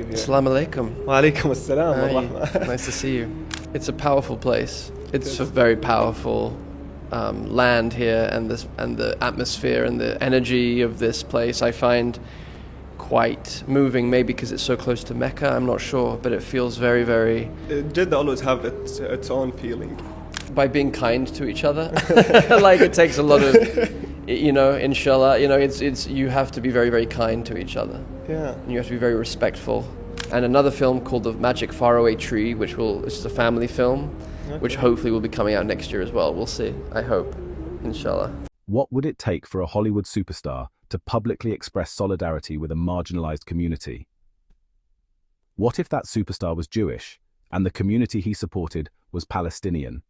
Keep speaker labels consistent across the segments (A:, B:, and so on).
A: you here.
B: Assalamu alaikum.
A: Wa alaikum assalam.
B: Hi, nice to see you. It's a powerful place. It's a very powerful land here, and the atmosphere and the energy of this place I find quite moving, maybe because it's so close to Mecca, I'm not sure, but it feels very, very...
A: Jeddah always have its own feeling.
B: By being kind to each other. Like it takes a lot of, inshallah, it's you have to be very, very kind to each other.
A: Yeah.
B: And you have to be very respectful. And another film called The Magic Faraway Tree, which is a family film, which hopefully will be coming out next year as well. We'll see. I hope. Inshallah.
C: What would it take for a Hollywood superstar to publicly express solidarity with a marginalized community? What if that superstar was Jewish, and the community he supported was Palestinian?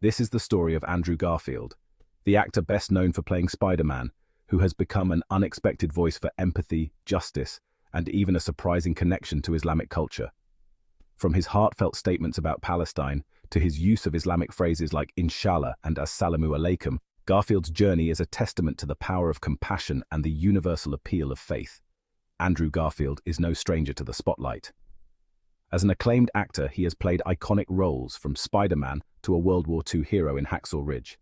C: This is the story of Andrew Garfield, the actor best known for playing Spiderman, who has become an unexpected voice for empathy, justice, and even a surprising connection to Islamic culture. From his heartfelt statements about Palestine to his use of Islamic phrases like inshallah and assalamu alaikum, Garfield's journey is a testament to the power of compassion and the universal appeal of faith. Andrew Garfield is no stranger to the spotlight. As an acclaimed actor, he has played iconic roles from Spiderman to a World War II hero in Hacksaw Ridge.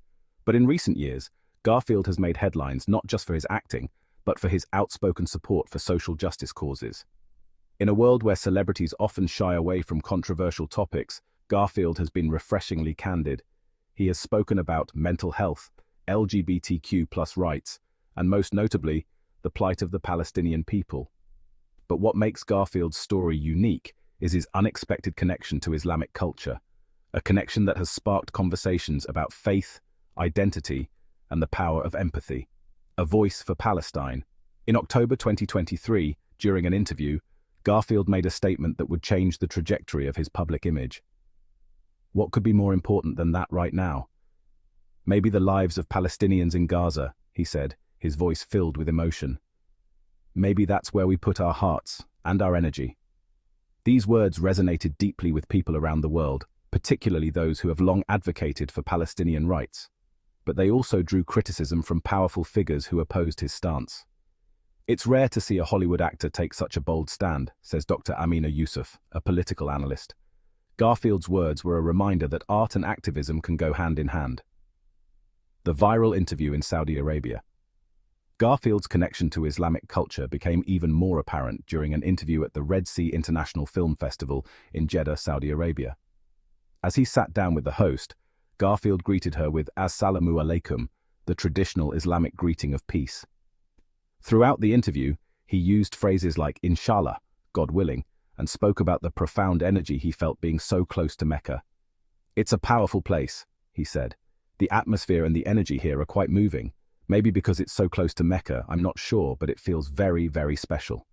C: But in recent years, Garfield has made headlines not just for his acting, but for his outspoken support for social justice causes. In a world where celebrities often shy away from controversial topics, Garfield has been refreshingly candid. He has spoken about mental health, LGBTQ+ rights, and most notably, the plight of the Palestinian people. But what makes Garfield's story unique is his unexpected connection to Islamic culture, a connection that has sparked conversations about faith, identity, and the power of empathy. A voice for Palestine. In October 2023, during an interview, Garfield made a statement that would change the trajectory of his public image. What could be more important than that right now? Maybe the lives of Palestinians in Gaza, he said, his voice filled with emotion. Maybe that's where we put our hearts and our energy. These words resonated deeply with people around the world, particularly those who have long advocated for Palestinian rights. But they also drew criticism from powerful figures who opposed his stance. It's rare to see a Hollywood actor take such a bold stand, says Dr. Amina Yusuf, a political analyst. Garfield's words were a reminder that art and activism can go hand in hand. The viral interview in Saudi Arabia. Garfield's connection to Islamic culture became even more apparent during an interview at the Red Sea International Film Festival in Jeddah, Saudi Arabia. As he sat down with the host, Garfield greeted her with Assalamu alaikum, the traditional Islamic greeting of peace. Throughout the interview, he used phrases like inshallah, God willing, and spoke about the profound energy he felt being so close to Mecca. It's a powerful place, he said. The atmosphere and the energy here are quite moving. Maybe because it's so close to Mecca, I'm not sure, but it feels very, very special.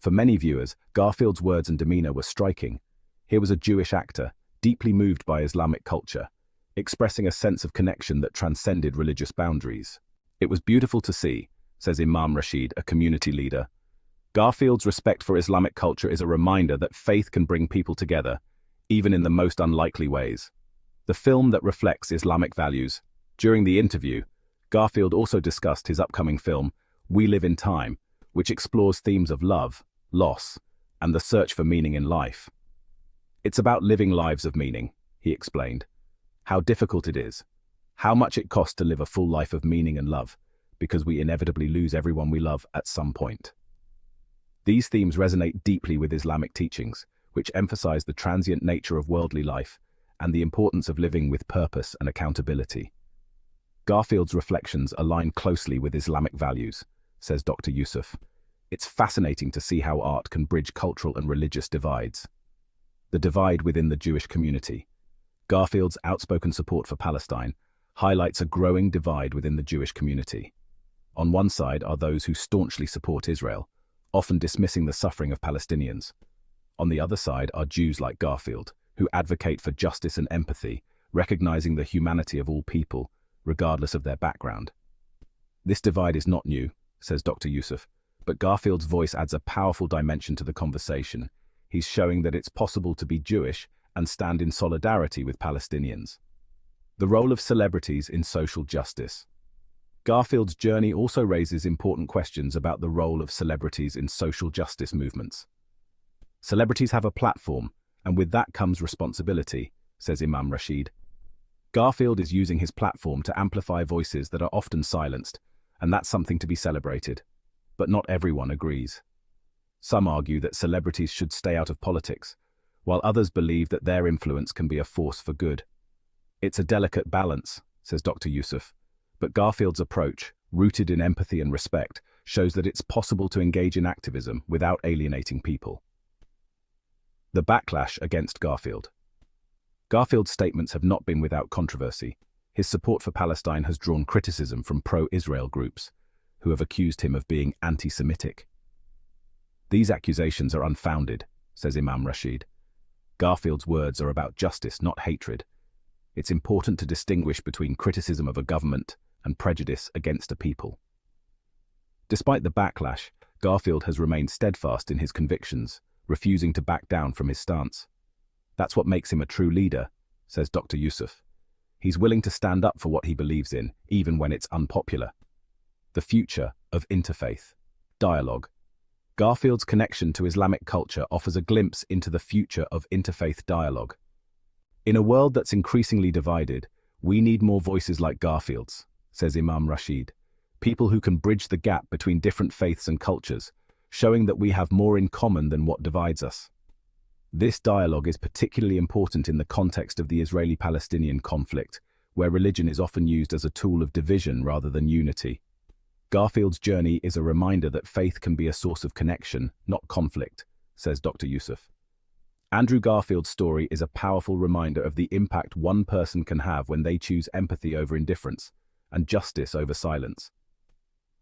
C: For many viewers, Garfield's words and demeanor were striking. Here was a Jewish actor, deeply moved by Islamic culture, expressing a sense of connection that transcended religious boundaries. It was beautiful to see, says Imam Rashid, a community leader. Garfield's respect for Islamic culture is a reminder that faith can bring people together, even in the most unlikely ways. The film that reflects Islamic values. During the interview, Garfield also discussed his upcoming film, We Live in Time, which explores themes of love, loss, and the search for meaning in life. It's about living lives of meaning, he explained. How difficult it is, how much it costs to live a full life of meaning and love, because we inevitably lose everyone we love at some point. These themes resonate deeply with Islamic teachings, which emphasize the transient nature of worldly life and the importance of living with purpose and accountability. Garfield's reflections align closely with Islamic values, says Dr. Yusuf. It's fascinating to see how art can bridge cultural and religious divides. The divide within the Jewish community. Garfield's outspoken support for Palestine highlights a growing divide within the Jewish community. On one side are those who staunchly support Israel, often dismissing the suffering of Palestinians. On the other side are Jews like Garfield, who advocate for justice and empathy, recognizing the humanity of all people, regardless of their background. This divide is not new, says Dr. Yusuf, but Garfield's voice adds a powerful dimension to the conversation. He's showing that it's possible to be Jewish and stand in solidarity with Palestinians. The role of celebrities in social justice. Garfield's journey also raises important questions about the role of celebrities in social justice movements. Celebrities have a platform, and with that comes responsibility, says Imam Rashid. Garfield is using his platform to amplify voices that are often silenced, and that's something to be celebrated. But not everyone agrees. Some argue that celebrities should stay out of politics, while others believe that their influence can be a force for good. It's a delicate balance, says Dr. Yusuf, but Garfield's approach, rooted in empathy and respect, shows that it's possible to engage in activism without alienating people. The backlash against Garfield. Garfield's statements have not been without controversy. His support for Palestine has drawn criticism from pro-Israel groups, who have accused him of being anti-Semitic. These accusations are unfounded, says Imam Rashid. Garfield's words are about justice, not hatred. It's important to distinguish between criticism of a government and prejudice against a people. Despite the backlash, Garfield has remained steadfast in his convictions, refusing to back down from his stance. That's what makes him a true leader, says Dr. Yusuf. He's willing to stand up for what he believes in, even when it's unpopular. The future of interfaith dialogue. Garfield's connection to Islamic culture offers a glimpse into the future of interfaith dialogue. In a world that's increasingly divided, we need more voices like Garfield's, says Imam Rashid. People who can bridge the gap between different faiths and cultures, showing that we have more in common than what divides us. This dialogue is particularly important in the context of the Israeli-Palestinian conflict, where religion is often used as a tool of division rather than unity. Garfield's journey is a reminder that faith can be a source of connection, not conflict, says Dr. Yusuf. Andrew Garfield's story is a powerful reminder of the impact one person can have when they choose empathy over indifference and justice over silence.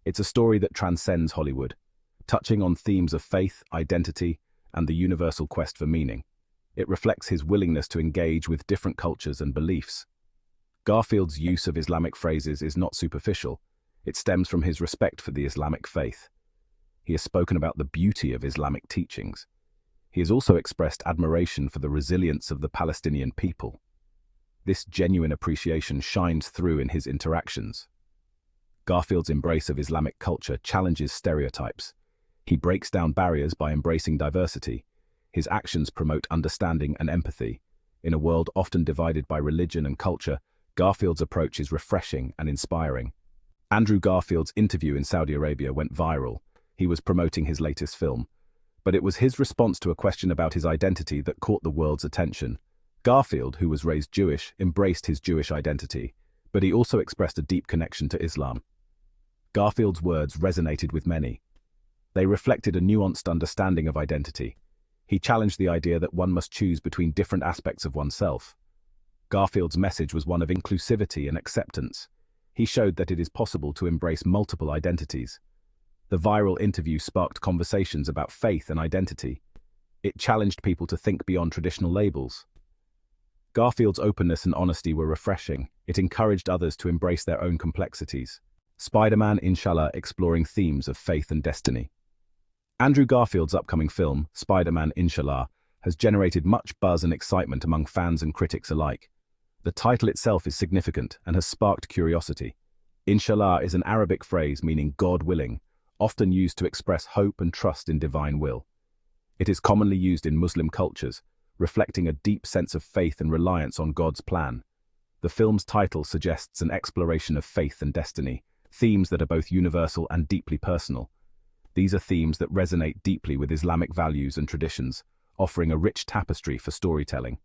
C: It's a story that transcends Hollywood, touching on themes of faith, identity, and the universal quest for meaning. It reflects his willingness to engage with different cultures and beliefs. Garfield's use of Islamic phrases is not superficial. It stems from his respect for the Islamic faith. He has spoken about the beauty of Islamic teachings. He has also expressed admiration for the resilience of the Palestinian people. This genuine appreciation shines through in his interactions. Garfield's embrace of Islamic culture challenges stereotypes. He breaks down barriers by embracing diversity. His actions promote understanding and empathy. In a world often divided by religion and culture, Garfield's approach is refreshing and inspiring. Andrew Garfield's interview in Saudi Arabia went viral. He was promoting his latest film. But it was his response to a question about his identity that caught the world's attention. Garfield, who was raised Jewish, embraced his Jewish identity, but he also expressed a deep connection to Islam. Garfield's words resonated with many. They reflected a nuanced understanding of identity. He challenged the idea that one must choose between different aspects of oneself. Garfield's message was one of inclusivity and acceptance. He showed that it is possible to embrace multiple identities. The viral interview sparked conversations about faith and identity. It challenged people to think beyond traditional labels. Garfield's openness and honesty were refreshing. It encouraged others to embrace their own complexities. Spiderman, Inshallah, exploring themes of faith and destiny. Andrew Garfield's upcoming film, Spiderman, Inshallah, has generated much buzz and excitement among fans and critics alike. The title itself is significant and has sparked curiosity. Inshallah is an Arabic phrase meaning God willing, often used to express hope and trust in divine will. It is commonly used in Muslim cultures, reflecting a deep sense of faith and reliance on God's plan. The film's title suggests an exploration of faith and destiny, themes that are both universal and deeply personal. These are themes that resonate deeply with Islamic values and traditions, offering a rich tapestry for storytelling.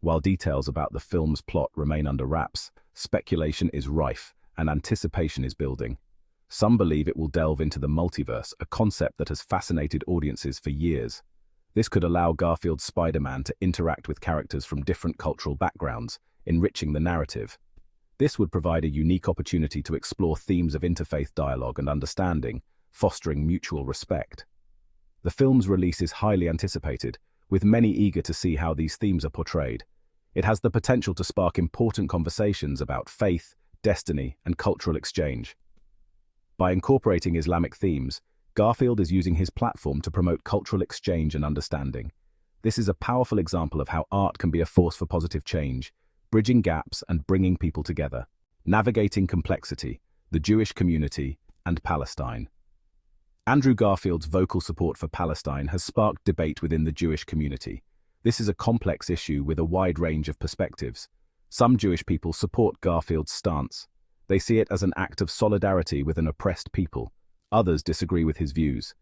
C: While details about the film's plot remain under wraps, speculation is rife and anticipation is building. Some believe it will delve into the multiverse, a concept that has fascinated audiences for years. This could allow Garfield's Spider-Man to interact with characters from different cultural backgrounds, enriching the narrative. This would provide a unique opportunity to explore themes of interfaith dialogue and understanding, fostering mutual respect. The film's release is highly anticipated, with many eager to see how these themes are portrayed. It has the potential to spark important conversations about faith, destiny, and cultural exchange. By incorporating Islamic themes, Garfield is using his platform to promote cultural exchange and understanding. This is a powerful example of how art can be a force for positive change, bridging gaps and bringing people together. Navigating complexity. the Jewish community, and Palestine. Andrew Garfield's vocal support for Palestine has sparked debate within the Jewish community. This is a complex issue with a wide range of perspectives. Some Jewish people support Garfield's stance. They see it as an act of solidarity with an oppressed people. Others disagree with his views.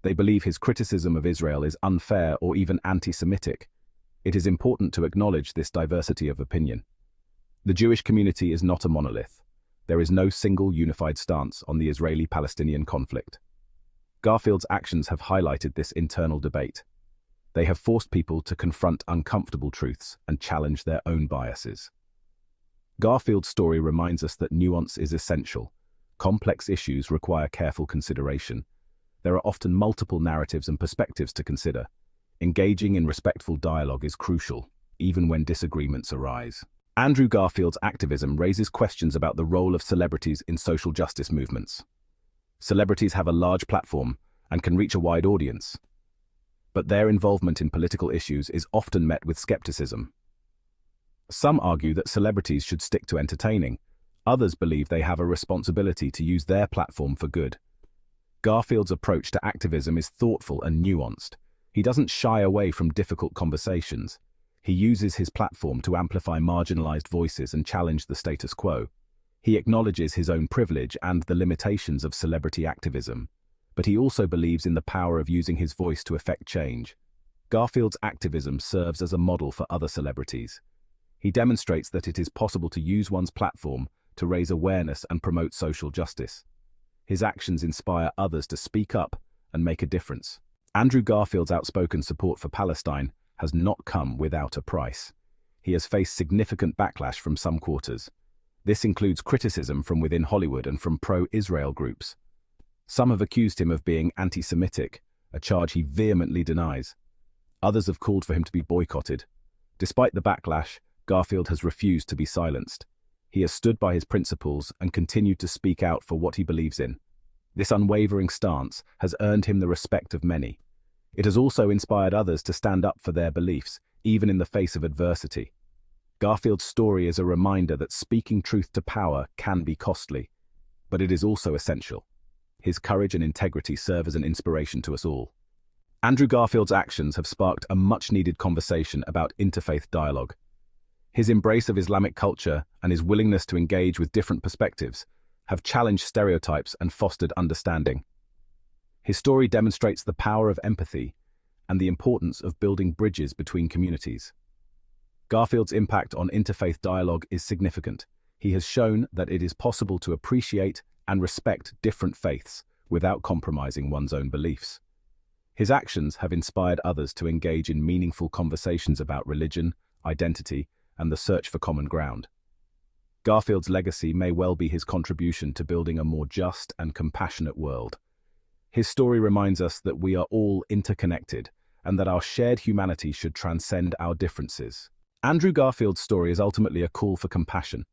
C: They believe his criticism of Israel is unfair or even anti-Semitic. It is important to acknowledge this diversity of opinion. The Jewish community is not a monolith. There is no single unified stance on the Israeli-Palestinian conflict. Garfield's actions have highlighted this internal debate. They have forced people to confront uncomfortable truths and challenge their own biases. Garfield's story reminds us that nuance is essential. Complex issues require careful consideration. There are often multiple narratives and perspectives to consider. Engaging in respectful dialogue is crucial, even when disagreements arise. Andrew Garfield's activism raises questions about the role of celebrities in social justice movements. Celebrities have a large platform and can reach a wide audience, but their involvement in political issues is often met with skepticism. Some argue that celebrities should stick to entertaining. Others believe they have a responsibility to use their platform for good. Garfield's approach to activism is thoughtful and nuanced. He doesn't shy away from difficult conversations. He uses his platform to amplify marginalized voices and challenge the status quo. He acknowledges his own privilege and the limitations of celebrity activism, but he also believes in the power of using his voice to effect change. Garfield's activism serves as a model for other celebrities. He demonstrates that it is possible to use one's platform to raise awareness and promote social justice. His actions inspire others to speak up and make a difference. Andrew Garfield's outspoken support for Palestine has not come without a price. He has faced significant backlash from some quarters. This includes criticism from within Hollywood and from pro-Israel groups. Some have accused him of being anti-Semitic, a charge he vehemently denies. Others have called for him to be boycotted. Despite the backlash, Garfield has refused to be silenced. He has stood by his principles and continued to speak out for what he believes in. This unwavering stance has earned him the respect of many. It has also inspired others to stand up for their beliefs, even in the face of adversity. Garfield's story is a reminder that speaking truth to power can be costly, but it is also essential. His courage and integrity serve as an inspiration to us all. Andrew Garfield's actions have sparked a much-needed conversation about interfaith dialogue. His embrace of Islamic culture and his willingness to engage with different perspectives have challenged stereotypes and fostered understanding. His story demonstrates the power of empathy and the importance of building bridges between communities. Garfield's impact on interfaith dialogue is significant. He has shown that it is possible to appreciate and respect different faiths without compromising one's own beliefs. His actions have inspired others to engage in meaningful conversations about religion, identity, and the search for common ground. Garfield's legacy may well be his contribution to building a more just and compassionate world. His story reminds us that we are all interconnected and that our shared humanity should transcend our differences. Andrew Garfield's story is ultimately a call for compassion.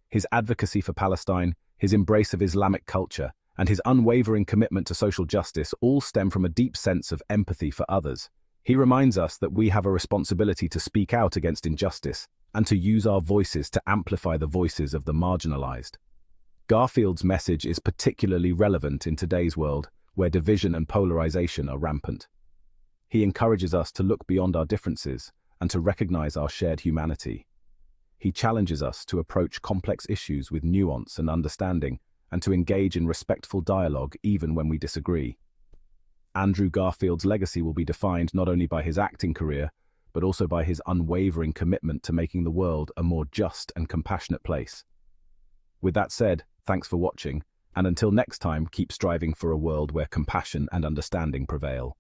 C: His advocacy for Palestine, his embrace of Islamic culture, and his unwavering commitment to social justice all stem from a deep sense of empathy for others. He reminds us that we have a responsibility to speak out against injustice and to use our voices to amplify the voices of the marginalized. Garfield's message is particularly relevant in today's world, where division and polarization are rampant. He encourages us to look beyond our differences and to recognize our shared humanity. He challenges us to approach complex issues with nuance and understanding, and to engage in respectful dialogue even when we disagree. Andrew Garfield's legacy will be defined not only by his acting career, but also by his unwavering commitment to making the world a more just and compassionate place. With that said, thanks for watching, and until next time, keep striving for a world where compassion and understanding prevail.